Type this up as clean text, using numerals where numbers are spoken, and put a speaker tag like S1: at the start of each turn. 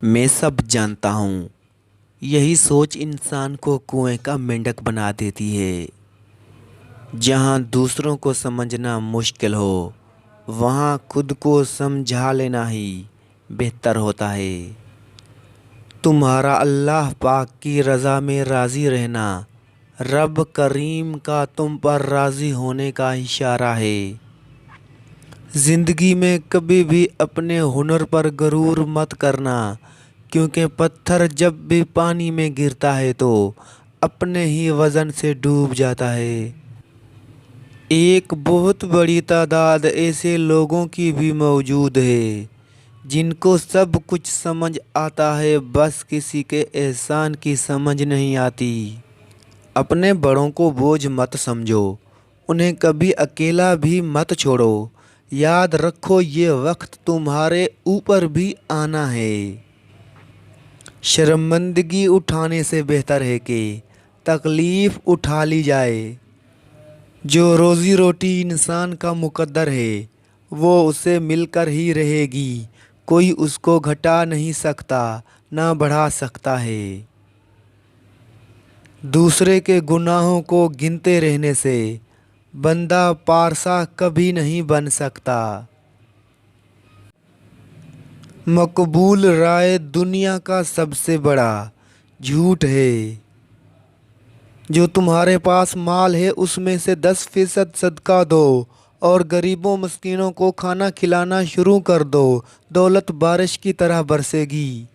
S1: میں سب جانتا ہوں، یہی سوچ انسان کو کنویں کا مینڈک بنا دیتی ہے۔ جہاں دوسروں کو سمجھنا مشکل ہو، وہاں خود کو سمجھا لینا ہی بہتر ہوتا ہے۔ تمہارا اللہ پاک کی رضا میں راضی رہنا رب کریم کا تم پر راضی ہونے کا اشارہ ہے۔ زندگی میں کبھی بھی اپنے ہنر پر غرور مت کرنا، کیونکہ پتھر جب بھی پانی میں گرتا ہے تو اپنے ہی وزن سے ڈوب جاتا ہے۔ ایک بہت بڑی تعداد ایسے لوگوں کی بھی موجود ہے جن کو سب کچھ سمجھ آتا ہے، بس کسی کے احسان کی سمجھ نہیں آتی۔ اپنے بڑوں کو بوجھ مت سمجھو، انہیں کبھی اکیلا بھی مت چھوڑو۔ یاد رکھو یہ وقت تمہارے اوپر بھی آنا ہے۔ شرمندگی اٹھانے سے بہتر ہے کہ تکلیف اٹھا لی جائے۔ جو روزی روٹی انسان کا مقدر ہے وہ اسے مل کر ہی رہے گی، کوئی اس کو گھٹا نہیں سکتا نہ بڑھا سکتا ہے۔ دوسرے کے گناہوں کو گنتے رہنے سے بندہ پارسا کبھی نہیں بن سکتا۔ مقبول رائے دنیا کا سب سے بڑا جھوٹ ہے۔ جو تمہارے پاس مال ہے اس میں سے 10% صدقہ دو اور غریبوں مسکینوں کو کھانا کھلانا شروع کر دو، دولت بارش کی طرح برسے گی۔